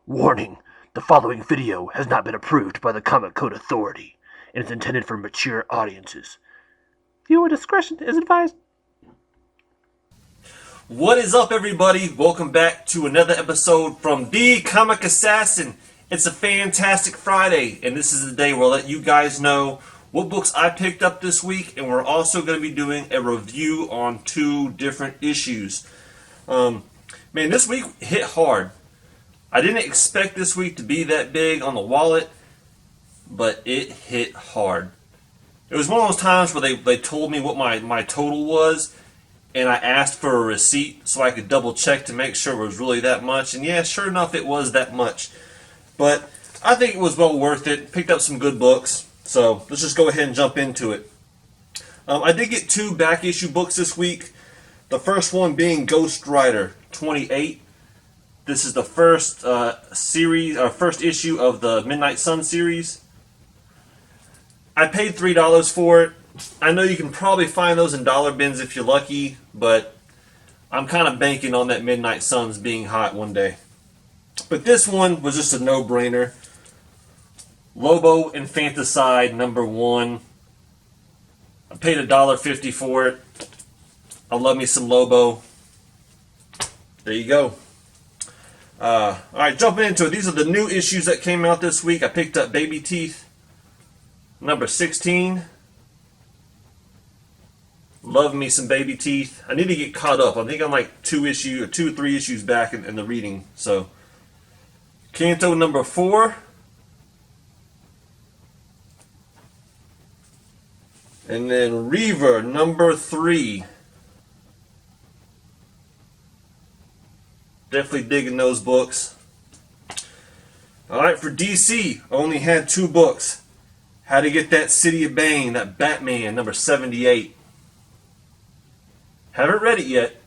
Warning, the following video has not been approved by the Comic Code Authority and is intended for mature audiences. Viewer discretion is advised. What is up, everybody? Welcome back to another episode from The.Comic.Assassin. It's a fantastic Friday, and this is the day where I'll let you guys know what books I picked up this week, and we're also going to be doing a review on 2 different issues. Man, this week hit hard. I didn't expect this week to be that big on the wallet, but it hit hard. It was one of those times where they told me what my total was, and I asked for a receipt so I could double check to make sure it was really that much. And yeah, sure enough, it was that much. But I think it was well worth it. Picked up some good books. So let's just go ahead and jump into it. I did get 2 back issue books this week. The first one being Ghost Rider 28. This is the first first issue of the Midnight Sun series. I paid $3 for it. I know you can probably find those in dollar bins if you're lucky, but I'm kind of banking on that Midnight Suns being hot one day. But this one was just a no-brainer. Lobo Infanticide #1. I paid $1.50 for it. I love me some Lobo. There you go. Alright, jumping into it. These are the new issues that came out this week. I picked up Baby Teeth #16. Love me some Baby Teeth. I need to get caught up. I think I'm like 2 or 3 issues back in the reading. So, Canto #4. And then Reaver #3. Definitely digging those books. Alright, for DC, I only had 2 books. How to Get That City of Bane, that Batman #78. Haven't read it yet.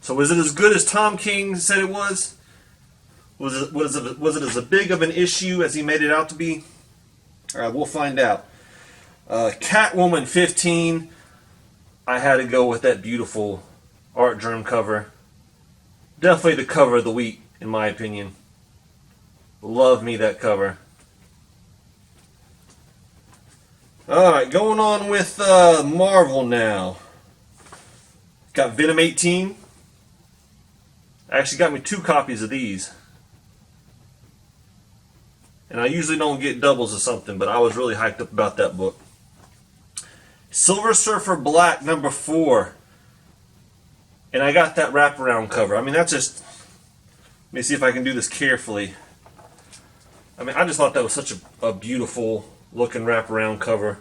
So was it as good as Tom King said it was? Was it as big of an issue as he made it out to be? Alright, we'll find out. Catwoman 15. I had to go with that beautiful art germ cover. Definitely the cover of the week, in my opinion. Love me that cover. Alright, going on with Marvel now. Got Venom 18. Actually got me 2 copies of these. And I usually don't get doubles or something, but I was really hyped up about that book. Silver Surfer Black #4. And I got that wraparound cover. I mean, that's just... Let me see if I can do this carefully. I mean, I just thought that was such a beautiful looking wraparound cover.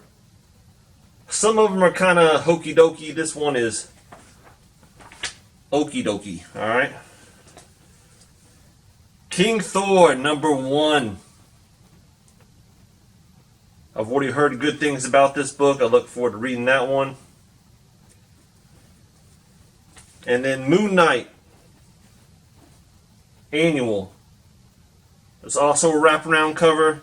Some of them are kind of hokey dokey. This one is okie dokie. Alright. King Thor #1. I've already heard good things about this book. I look forward to reading that one. And then Moon Knight Annual. It's also a wraparound cover.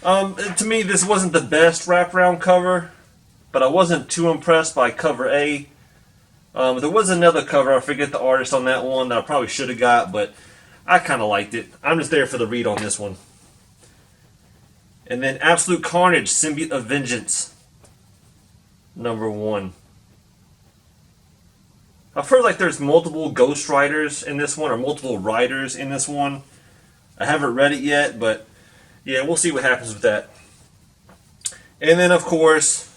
To me, this wasn't the best wraparound cover, but I wasn't too impressed by cover A. There was another cover, I forget the artist on that one, that I probably should have got, but I kind of liked it. I'm just there for the read on this one. And then Absolute Carnage, Symbiote of Vengeance #1. I've heard like there's multiple Ghost Riders in this one, or multiple Riders in this one. I haven't read it yet, but yeah, we'll see what happens with that. And then, of course,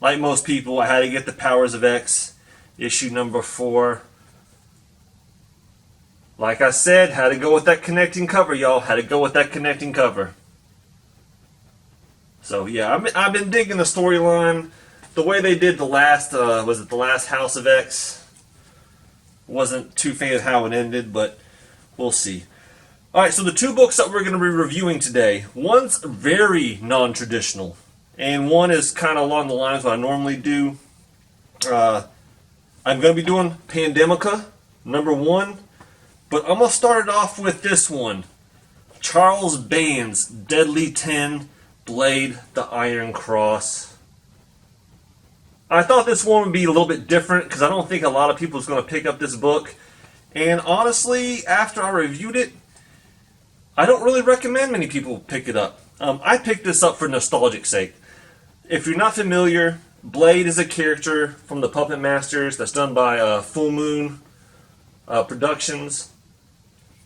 like most people, I had to get the Powers of X, issue #4. Like I said, had to go with that connecting cover, y'all. Had to go with that connecting cover. So yeah, I've been digging the storyline. The way they did the last, was it the last House of X? Wasn't too fan of how it ended, but we'll see. Alright, so the 2 books that we're going to be reviewing today, one's very non-traditional, and one is kind of along the lines of what I normally do. I'm going to be doing Pandemica, #1, but I'm going to start it off with this one. Charles Band's Deadly 10, Blade, the Iron Cross. I thought this one would be a little bit different because I don't think a lot of people is going to pick up this book. And honestly, after I reviewed it, I don't really recommend many people pick it up. I picked this up for nostalgic sake. If you're not familiar, Blade is a character from the Puppet Masters that's done by Full Moon Productions.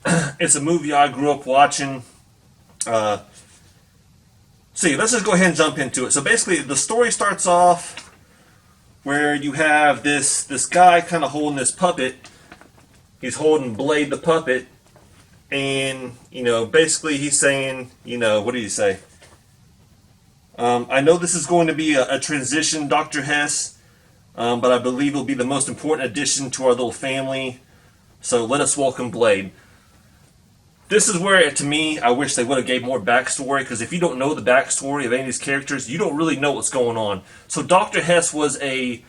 It's a movie I grew up watching. See, let's just go ahead and jump into it. So basically, the story starts off where you have this guy kind of holding this puppet. He's holding Blade the puppet, and basically he's saying, what did he say? I know this is going to be a transition, Dr. Hess, but I believe it'll be the most important addition to our little family. So let us welcome Blade. This is where, to me, I wish they would have gave more backstory, because if you don't know the backstory of any of these characters, you don't really know what's going on. So Dr. Hess was a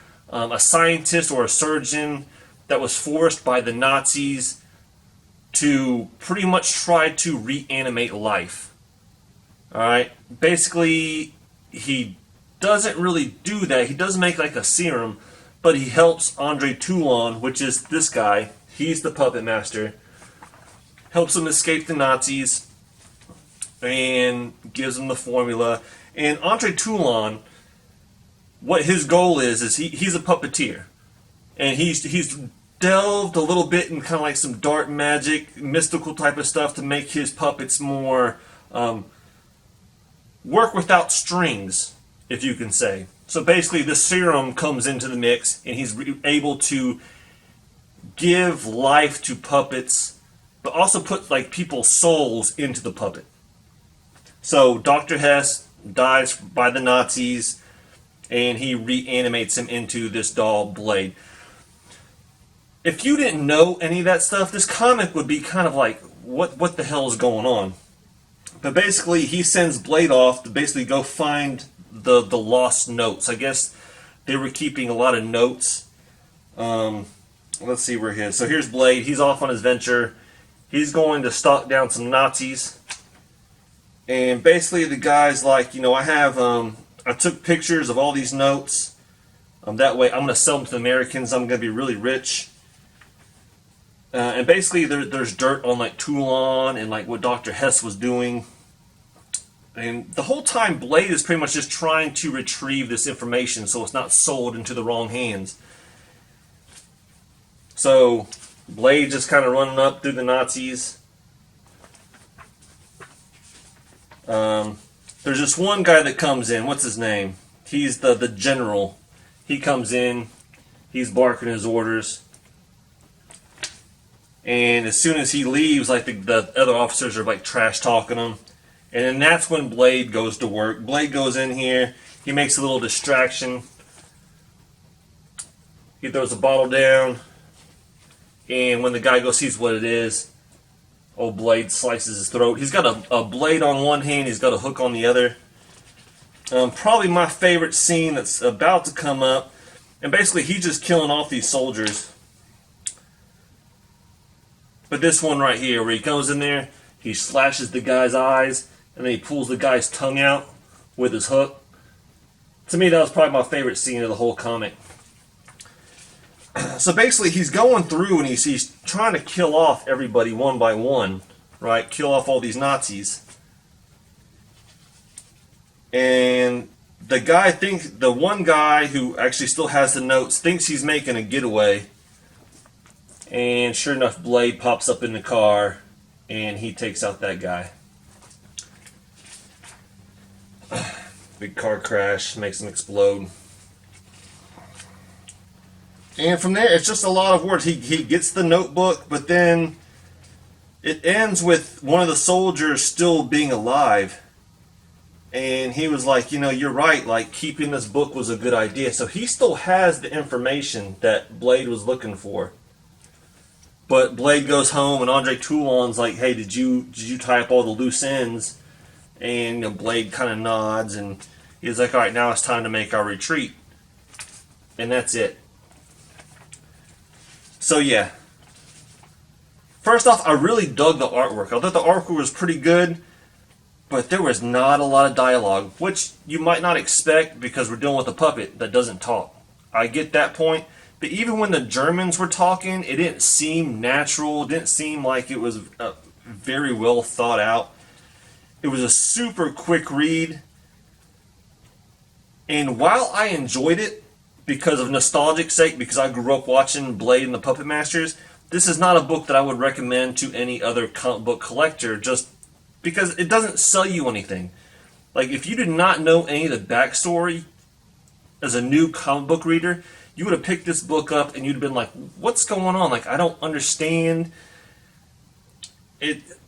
scientist or a surgeon that was forced by the Nazis to pretty much try to reanimate life. Alright? Basically, he doesn't really do that. He does make like a serum, but he helps Andre Toulon, which is this guy. He's the puppet master. Helps him escape the Nazis and gives him the formula. And Andre Toulon, what his goal is he's a puppeteer. And he's delved a little bit in kind of like some dark magic, mystical type of stuff to make his puppets more work without strings, if you can say. So basically the serum comes into the mix, and he's able to give life to puppets, but also put like people's souls into the puppet. So Dr. Hess dies by the Nazis, and he reanimates him into this doll Blade. If you didn't know any of that stuff, this comic would be kind of like, what the hell is going on? But basically, he sends Blade off to basically go find the lost notes. I guess they were keeping a lot of notes. Let's see where he is. So here's Blade. He's off on his venture. He's going to stalk down some Nazis. And basically the guy's like, I took pictures of all these notes. That way I'm going to sell them to the Americans. I'm going to be really rich. And basically there's dirt on like Toulon and like what Dr. Hess was doing. And the whole time Blade is pretty much just trying to retrieve this information so it's not sold into the wrong hands. So Blade just kind of running up through the Nazis. There's this one guy that comes in. What's his name? He's the general. He comes in. He's barking his orders. And as soon as he leaves, like the other officers are like trash talking him. And then that's when Blade goes to work. Blade goes in here. He makes a little distraction. He throws a bottle down. And when the guy goes sees what it is, old Blade slices his throat. He's got a blade on one hand, he's got a hook on the other. Probably my favorite scene that's about to come up. And basically he's just killing off these soldiers. But this one right here, where he goes in there, he slashes the guy's eyes, and then he pulls the guy's tongue out with his hook. To me, that was probably my favorite scene of the whole comic. So basically, he's going through and he's trying to kill off everybody one by one, right? Kill off all these Nazis. And the one guy who actually still has the notes thinks he's making a getaway. And sure enough, Blade pops up in the car and he takes out that guy. Big car crash, makes him explode. And from there, it's just a lot of words. He gets the notebook, but then it ends with one of the soldiers still being alive. And he was like, you're right, like, keeping this book was a good idea. So he still has the information that Blade was looking for. But Blade goes home, and Andre Toulon's like, hey, did you tie up all the loose ends? And Blade kind of nods, and he's like, all right, now it's time to make our retreat. And that's it. So yeah, first off, I really dug the artwork. I thought the artwork was pretty good, but there was not a lot of dialogue, which you might not expect because we're dealing with a puppet that doesn't talk. I get that point, But even when the Germans were talking, it didn't seem natural. It didn't seem like it was very well thought out. It was a super quick read. And while I enjoyed it because of nostalgic sake, because I grew up watching Blade and the Puppet Masters, this is not a book that I would recommend to any other comic book collector just because it doesn't sell you anything. Like, if you did not know any of the backstory as a new comic book reader, you would have picked this book up and you'd have been like, what's going on? Like, I don't understand.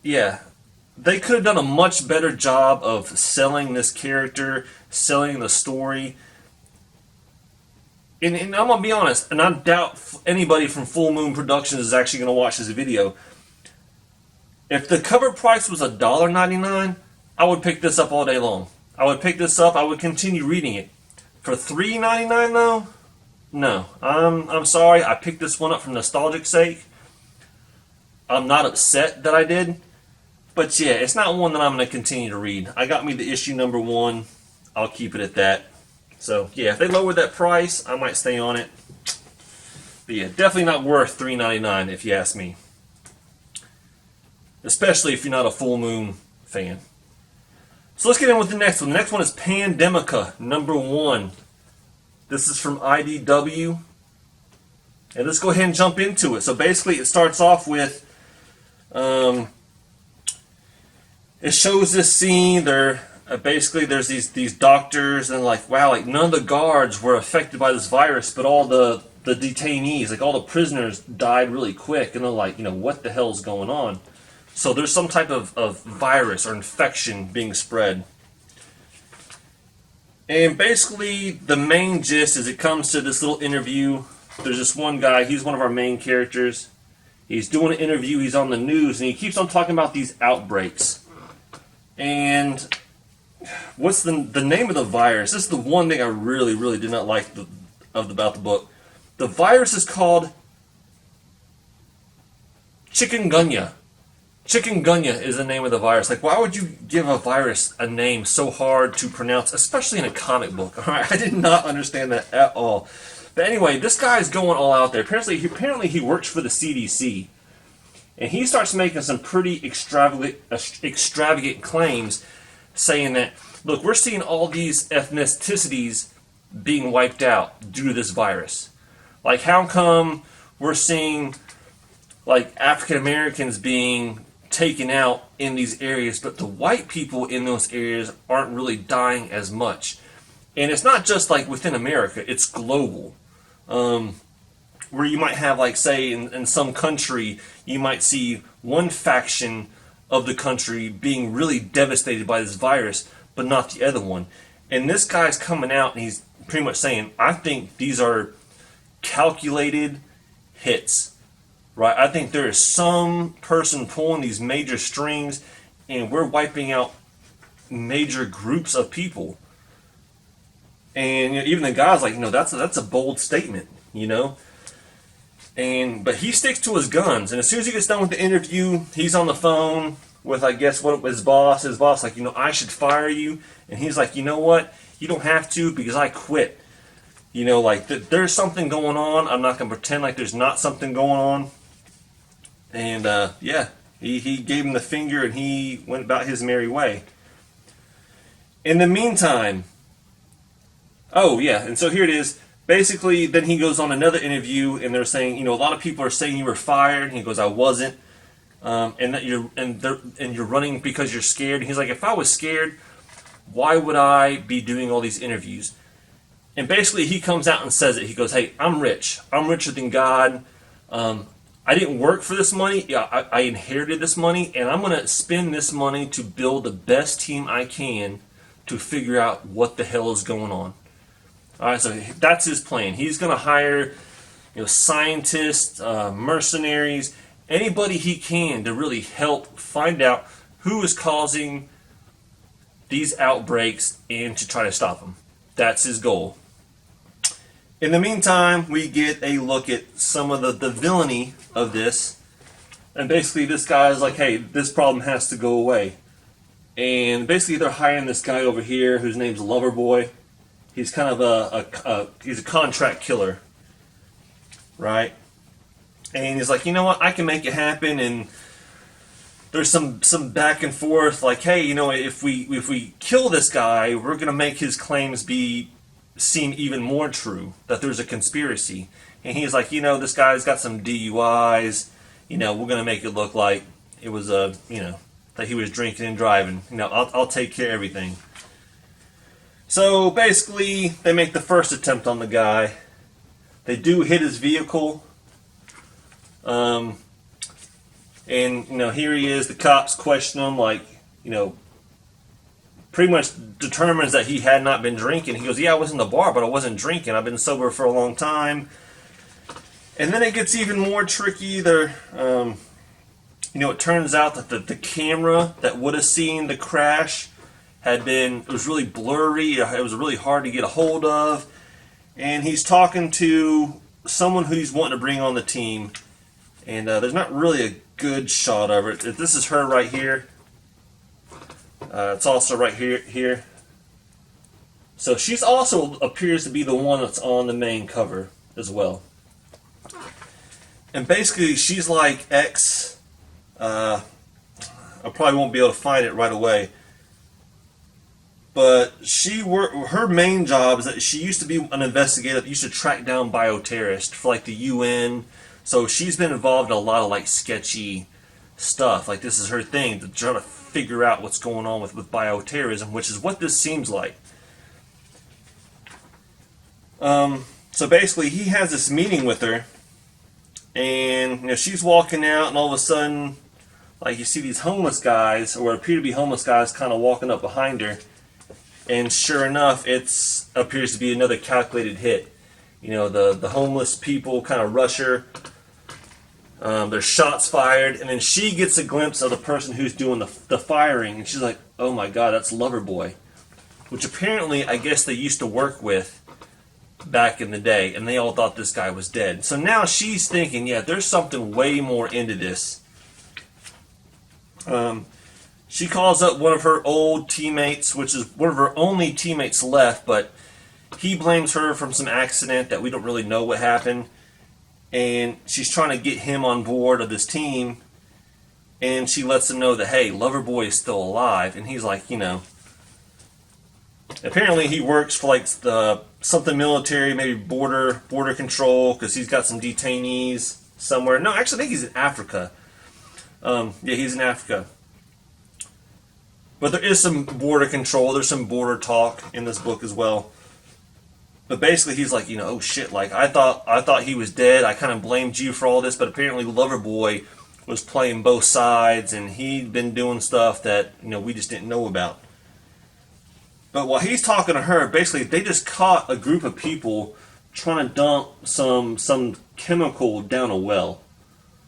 Yeah. They could have done a much better job of selling this character, selling the story. And I'm going to be honest, and I doubt anybody from Full Moon Productions is actually going to watch this video. If the cover price was $1.99, I would pick this up all day long. I would pick this up, I would continue reading it. For $3.99 though, no. I'm sorry, I picked this one up for nostalgic sake. I'm not upset that I did. But yeah, it's not one that I'm going to continue to read. I got me the issue number 1. I'll keep it at that. So yeah, if they lower that price, I might stay on it. But yeah, definitely not worth $3.99 if you ask me. Especially if you're not a Full Moon fan. So let's get in with the next one. The next one is Pandemica, number 1. This is from IDW. And let's go ahead and jump into it. So basically it starts off with... it shows this scene. Basically there's these doctors and like, wow, like none of the guards were affected by this virus, but all the detainees, like all the prisoners died really quick. And they're like, what the hell's going on? So there's some type of virus or infection being spread. And basically the main gist is it comes to this little interview. There's this one guy, he's one of our main characters. He's doing an interview, he's on the news, and he keeps on talking about these outbreaks. And what's the name of the virus? This is the one thing I really, really did not like about the book. The virus is called chikungunya. Chikungunya is the name of the virus. Like, why would you give a virus a name so hard to pronounce, especially in a comic book? All right, I did not understand that at all. But anyway, this guy's going all out there. Apparently he works for the CDC. And he starts making some pretty extravagant claims, saying that, look, we're seeing all these ethnicities being wiped out due to this virus. Like, how come we're seeing, like, African Americans being taken out in these areas, but the white people in those areas aren't really dying as much? And it's not just, like, within America, it's global. Where you might have, like, say, in some country, you might see one faction of the country being really devastated by this virus, but not the other one. And this guy's coming out and he's pretty much saying, I think these are calculated hits, right? I think there is some person pulling these major strings and we're wiping out major groups of people. And even the guy's like, that's a bold statement, But he sticks to his guns, and as soon as he gets done with the interview, he's on the phone with, I guess, his boss. His boss, like, I should fire you, and he's like, you know what? You don't have to because I quit. There's something going on. I'm not gonna pretend like there's not something going on. And he gave him the finger, and he went about his merry way. In the meantime, and so here it is. Basically, then he goes on another interview, and they're saying, a lot of people are saying you were fired. And he goes, I wasn't, and that you're running because you're scared. And he's like, if I was scared, why would I be doing all these interviews? And basically, he comes out and says it. He goes, hey, I'm rich. I'm richer than God. I didn't work for this money. Yeah, I inherited this money, and I'm going to spend this money to build the best team I can to figure out what the hell is going on. All right, so that's his plan. He's going to hire, scientists, mercenaries, anybody he can to really help find out who is causing these outbreaks and to try to stop them. That's his goal. In the meantime, we get a look at some of the villainy of this. And basically this guy is like, hey, this problem has to go away. And basically they're hiring this guy over here whose name's Loverboy. He's kind of he's a contract killer. right? And he's like, you know what, I can make it happen. And there's some back and forth, like, hey, you know, if we kill this guy, we're gonna make his claims seem even more true, that there's a conspiracy. And he's like, you know, this guy's got some DUIs. You know, we're gonna make it look like it was that he was drinking and driving. You know, I'll take care of everything. So basically, they make the first attempt on the guy. They do hit his vehicle. And, you know, here he is. The cops question him, like, you know, pretty much determines that he had not been drinking. He goes, yeah, I was in the bar, but I wasn't drinking. I've been sober for a long time. And then it gets even more tricky. You know, it turns out that the camera that would have seen the crash it was really blurry. It was really hard to get a hold of. And he's talking to someone who he's wanting to bring on the team. And there's not really a good shot of it. This is her right here. It's also right here. So she's also appears to be the one that's on the main cover as well. And basically, she's like I probably won't be able to find it right away. But her main job is that she used to be an investigator that used to track down bioterrorists for like the UN. So she's been involved in a lot of like sketchy stuff. Like this is her thing, to try to figure out what's going on with bioterrorism, which is what this seems like. So basically, he has this meeting with her, and you know she's walking out, and all of a sudden, like you see these homeless guys, or what appear to be homeless guys, kind of walking up behind her. And sure enough, it appears to be another calculated hit. You know, the homeless people kind of rush her. There's shots fired, and then she gets a glimpse of the person who's doing the firing, and she's like, oh my god, that's Loverboy. Which apparently, I guess they used to work with back in the day, and they all thought this guy was dead. So now she's thinking, yeah, there's something way more into this. She calls up one of her old teammates, which is one of her only teammates left, but he blames her from some accident that we don't really know what happened. And she's trying to get him on board of this team. And she lets him know that, hey, Loverboy is still alive. And he's like, you know, apparently he works for like something military, maybe border control, because he's got some detainees somewhere. No, actually, I think he's in Africa. Yeah, he's in Africa. But there is some border control. There's some border talk in this book as well. But basically, he's like, you know, oh shit, like I thought he was dead. I kind of blamed you for all this, but apparently Loverboy was playing both sides, and he'd been doing stuff that, you know, we just didn't know about. But while he's talking to her, basically they just caught a group of people trying to dump some chemical down a well,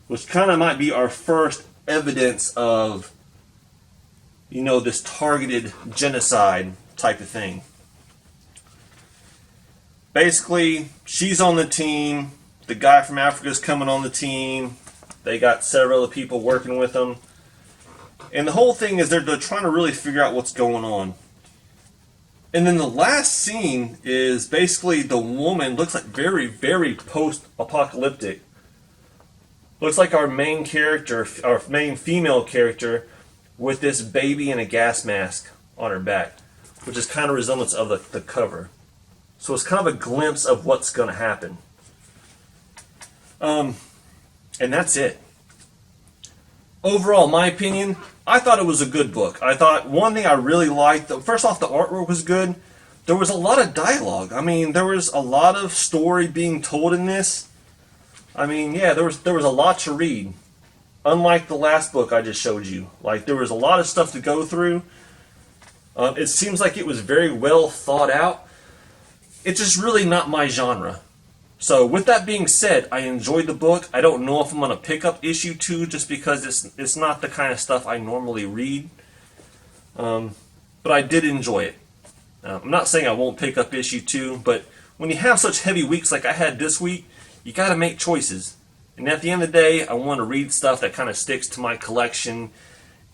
which kind of might be our first evidence of, you know, this targeted genocide type of thing. Basically, she's on the team. The guy from Africa's coming on the team. They got several other people working with them. And the whole thing is they're trying to really figure out what's going on. And then the last scene is basically the woman looks like very, very post-apocalyptic. Looks like our main character, our main female character, with this baby in a gas mask on her back, which is kind of resemblance of the cover. So it's kind of a glimpse of what's going to happen. And that's it. Overall, my opinion, I thought it was a good book. I thought one thing I really liked, first off, the artwork was good. There was a lot of dialogue. I mean, there was a lot of story being told in this. I mean, yeah, there was a lot to read. Unlike the last book I just showed you. Like, there was a lot of stuff to go through. It seems like it was very well thought out. It's just really not my genre. So, with that being said, I enjoyed the book. I don't know if I'm going to pick up issue 2 just because it's not the kind of stuff I normally read. But I did enjoy it. I'm not saying I won't pick up issue 2, but when you have such heavy weeks like I had this week, you got to make choices. And at the end of the day, I want to read stuff that kind of sticks to my collection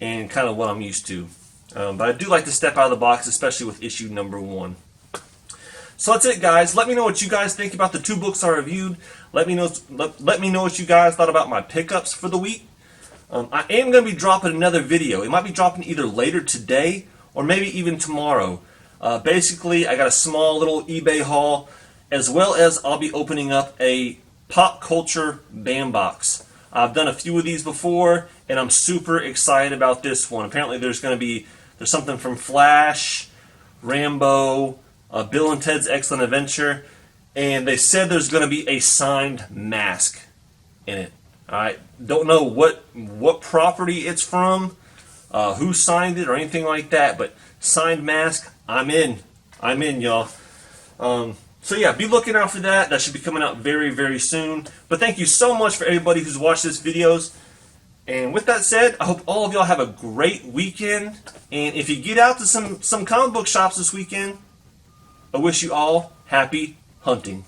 and kind of what I'm used to. But I do like to step out of the box, especially with issue number 1. So that's it, guys. Let me know what you guys think about the 2 books I reviewed. Let me know what you guys thought about my pickups for the week. I am going to be dropping another video. It might be dropping either later today or maybe even tomorrow. Basically, I got a small little eBay haul, as well as I'll be opening up a pop culture bandbox. I've done a few of these before, and I'm super excited about this one. Apparently, there's something from Flash, Rambo, Bill and Ted's Excellent Adventure, and they said there's going to be a signed mask in it. I don't know what property it's from, who signed it or anything like that, but signed mask, I'm in, y'all. So yeah, be looking out for that. That should be coming out very, very soon. But thank you so much for everybody who's watched this videos. And with that said, I hope all of y'all have a great weekend. And if you get out to some comic book shops this weekend, I wish you all happy hunting.